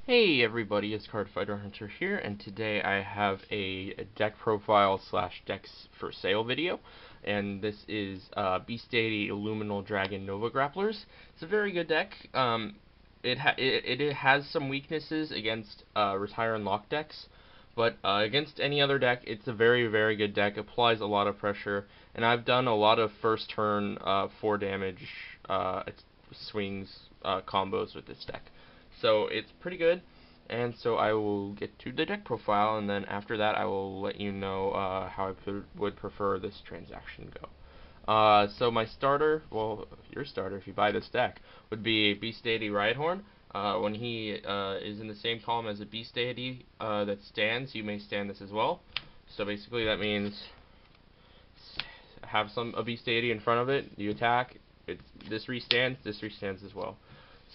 Hey everybody, it's Card Fighter Hunter here, and today I have a deck profile slash decks for sale video, and this is Beast Deity Illuminal Dragon Nova Grapplers. It's a very good deck. It has some weaknesses against retire and lock decks, but against any other deck, it's a very good deck. Applies a lot of pressure, and I've done a lot of first turn 4 damage swings combos with this deck. So it's pretty good, and so I will get to the deck profile, and then after that I will let you know how I would prefer this transaction go. So my starter, well, your starter if you buy this deck, would be Beast Deity Rhyhorn. When he is in the same column as a Beast Deity that stands, you may stand this as well. So basically that means have a Beast Deity in front of it, you attack, this restands as well.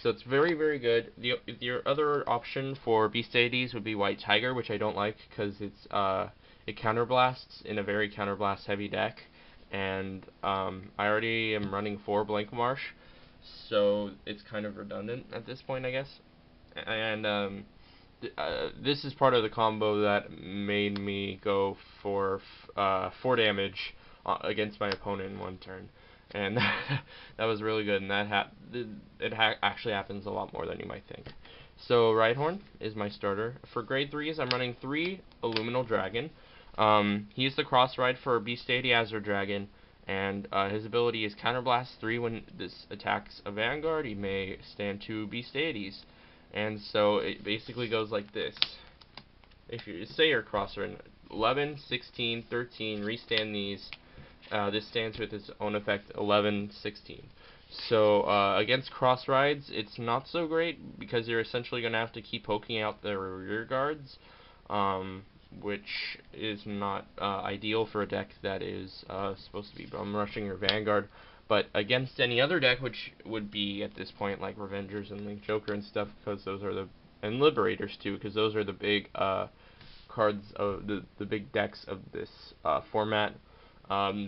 So it's very good. Your other option for Beast Deities would be White Tiger, which I don't like because it counterblasts in a very counterblast heavy deck, and I already am running 4 Blank Marsh, so it's kind of redundant at this point, I guess. And this is part of the combo that made me go for 4 damage against my opponent in one turn, and that was really good. And actually happens a lot more than you might think. So Rhyhorn is my starter. For grade 3s, I'm running 3 Illuminal Dragon. He's the cross ride for Beast Deity Azure Dragon, and his ability is Counterblast 3. When this attacks a Vanguard, he may stand 2 Beast Deities. And so it basically goes like this. If you say you're cross ride 11, 16, 13, restand these. This stands with its own effect 11, 16. So against cross rides, it's not so great because you're essentially going to have to keep poking out the rear guards, which is not ideal for a deck that is supposed to be bum rushing your Vanguard. But against any other deck, which would be at this point like Revengers and Link Joker and stuff, because those are and Liberators too, because those are the big cards of the big decks of this format.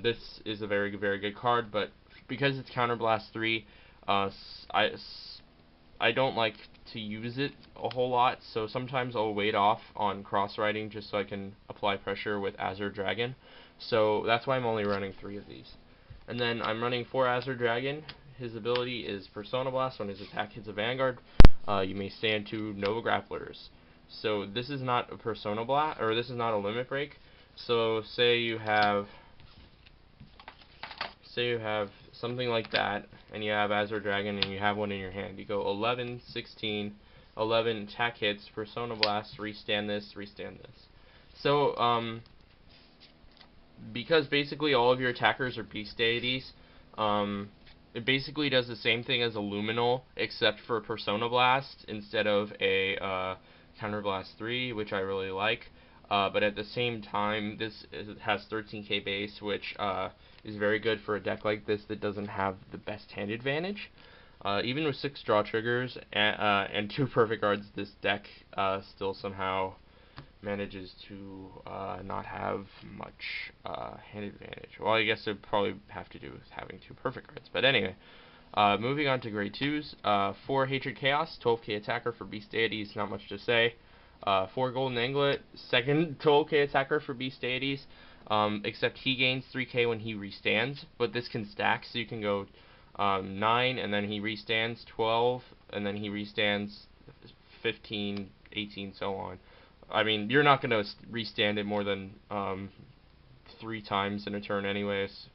This is a very good card, but because it's Counterblast 3, I don't like to use it a whole lot, so sometimes I'll wait off on cross-riding just so I can apply pressure with Azure Dragon. So that's why I'm only running 3 of these. And then I'm running 4 Azure Dragon. His ability is Persona Blast. When his attack hits a Vanguard, you may stand 2 Nova Grapplers. So this is not a Persona Blast, or this is not a Limit Break. So say you have something like that, and you have Azure Dragon, and you have one in your hand. You go 11, 16, 11, attack hits, Persona Blast, restand this. So, because basically all of your attackers are Beast Deities, it basically does the same thing as a Luminal, except for Persona Blast instead of a Counterblast 3, which I really like. But at the same time, has 13k base, which is very good for a deck like this that doesn't have the best hand advantage. Even with 6 draw triggers and 2 perfect guards, this deck still somehow manages to not have much hand advantage. Well, I guess it would probably have to do with having 2 perfect guards. But anyway, moving on to grade 2s. 4 Hatred Chaos, 12k attacker for Beast Deities, not much to say. 4 Golden Anglet, second 12k attacker for Beast Deities, except he gains 3k when he restands, but this can stack, so you can go 9, and then he restands 12, and then he restands 15, 18, so on. I mean, you're not going to restand it more than 3 times in a turn anyways,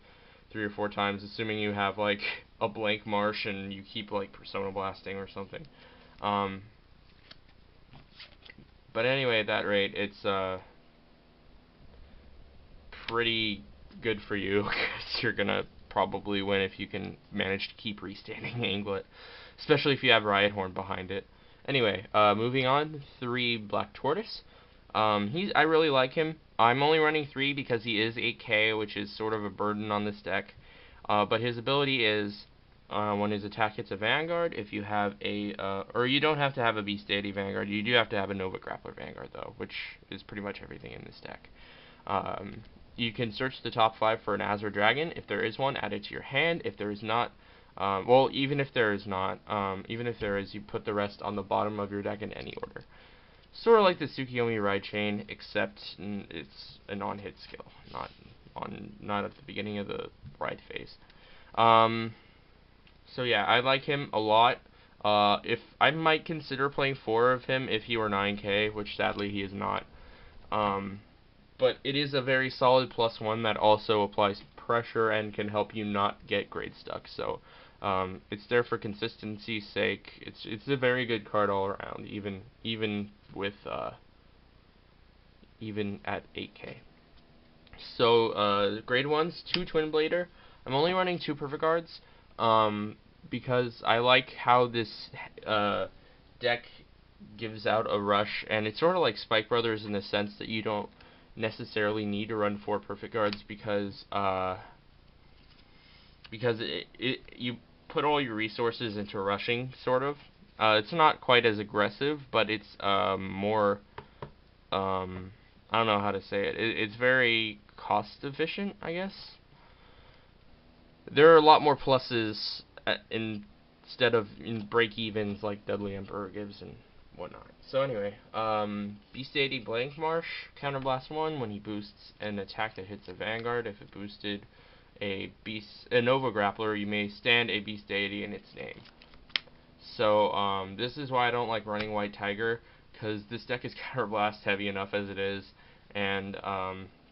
3 or 4 times, assuming you have like a blank marsh and you keep like Persona Blasting or something. But anyway, at that rate, it's pretty good for you, because you're going to probably win if you can manage to keep restanding Anglet, especially if you have Rhyhorn behind it. Anyway, moving on, 3 Black Tortoise. I really like him. I'm only running 3 because he is 8k, which is sort of a burden on this deck. But his ability is, when his attack hits a Vanguard, if you have or you don't have to have a Beast Deity Vanguard, you do have to have a Nova Grappler Vanguard though, which is pretty much everything in this deck. You can search the top 5 for an Azure Dragon. If there is one, add it to your hand. If there is not, Well, even if there is not, even if there is, you put the rest on the bottom of your deck in any order. Sort of like the Tsukiyomi Ride Chain, except it's a non-hit skill, not at the beginning of the ride phase. So yeah, I like him a lot. If I might consider playing 4 of him if he were 9k, which sadly he is not. But it is a very solid +1 that also applies pressure and can help you not get grade stuck. So it's there for consistency's sake. It's a very good card all around, even with even at 8k. So grade 1's 2 Twin Blader. I'm only running 2 Perfect Guards because I like how this deck gives out a rush, and it's sort of like Spike Brothers in the sense that you don't necessarily need to run 4 Perfect Guards because you put all your resources into rushing, sort of. It's not quite as aggressive, but it's more, I don't know how to say it. It's very cost efficient, I guess. There are a lot more pluses instead of in break-evens like Deadly Emperor gives and whatnot. So anyway, Beast Deity Blank Marsh, Counterblast 1 when he boosts an attack that hits a Vanguard. If it boosted a Nova Grappler, you may stand a Beast Deity in its name. So this is why I don't like running White Tiger, because this deck is Counterblast heavy enough as it is, and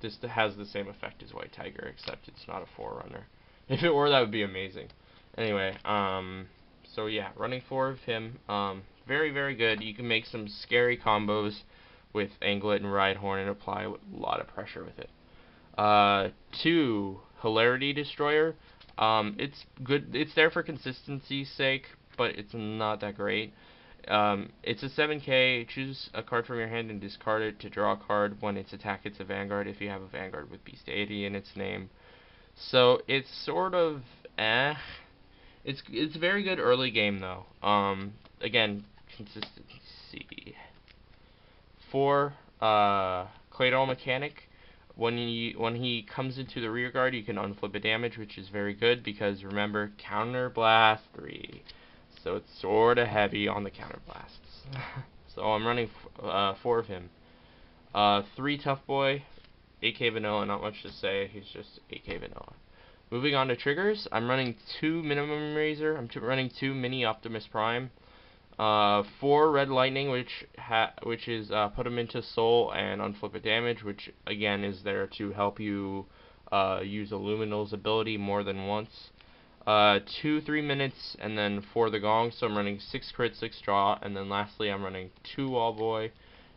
this has the same effect as White Tiger, except it's not a Forerunner. If it were, that would be amazing. Anyway, so yeah, running 4 of him, very, very good. You can make some scary combos with Anglet and Rhydhorn and apply a lot of pressure with it. 2, Hilarity Destroyer. It's good. It's there for consistency's sake, but it's not that great. It's a 7k. Choose a card from your hand and discard it to draw a card. When its attack hits a Vanguard, if you have a Vanguard with Beast Deity in its name. So it's sort of It's very good early game though. Again, consistency. 4, Claydol Mechanic. When he comes into the rear guard, you can unflip a damage, which is very good because remember, Counterblast 3. So it's sort of heavy on the counterblasts. So I'm running 4 of him. 3 Tough Boy, 8k vanilla, not much to say. He's just 8k vanilla. Moving on to triggers, I'm running 2 Minimum Razor. I'm running 2 Mini Optimus Prime. 4 Red Lightning, which is put him into Soul and unflip a damage, which again is there to help you use Illuminal's ability more than once. 2 3 minutes, and then 4 the Gong. So I'm running 6 crit, 6 draw, and then lastly I'm running 2 Wall Boy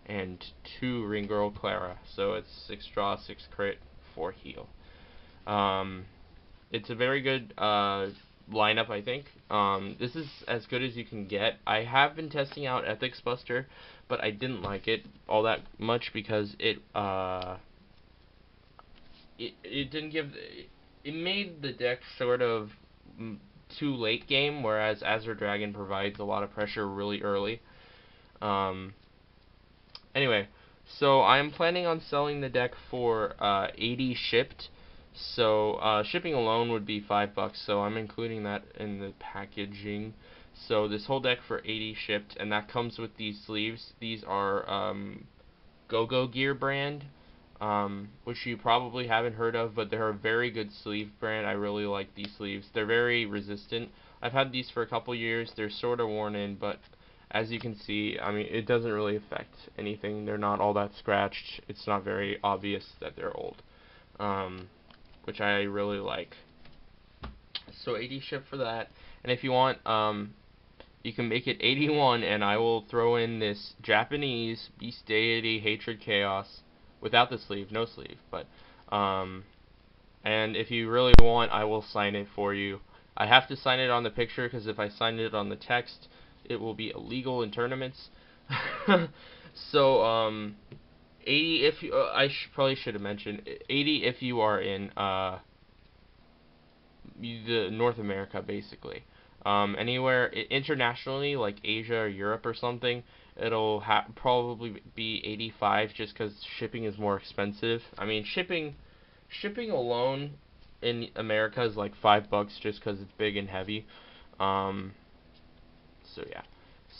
and 2 Ring Girl Clara. So it's 6 draw, 6 crit, 4 heal. It's a very good lineup, I think. This is as good as you can get. I have been testing out Ethics Buster, but I didn't like it all that much because it didn't give. It made the deck sort of too late game, whereas Azure Dragon provides a lot of pressure really early. Anyway, so I'm planning on selling the deck for 80 shipped. So shipping alone would be $5, so I'm including that in the packaging. So this whole deck for 80 shipped, and that comes with these sleeves. These are Go-Go Gear brand, which you probably haven't heard of, but they're a very good sleeve brand. I really like these sleeves. They're very resistant. I've had these for a couple years. They're sort of worn in, but as you can see, I mean, it doesn't really affect anything. They're not all that scratched. It's not very obvious that they're old. Which I really like. So 80 ship for that, and if you want, you can make it 81, and I will throw in this Japanese Beast Deity Hatred Chaos without the sleeve, no sleeve, but and if you really want, I will sign it for you. I have to sign it on the picture because if I sign it on the text, it will be illegal in tournaments. So 80 if you, probably should have mentioned 80 if you are in the North America, basically. Anywhere internationally, like Asia or Europe or something, it'll probably be 85 just because shipping is more expensive. I mean, shipping alone in America is like $5 just because it's big and heavy. So yeah.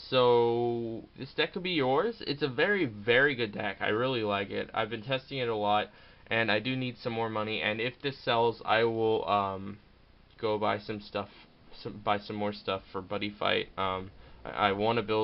So this deck could be yours. It's a very, very good deck. I really like it. I've been testing it a lot, and I do need some more money. And if this sells, I will go buy some stuff, buy some more stuff for Buddy Fight. I want to build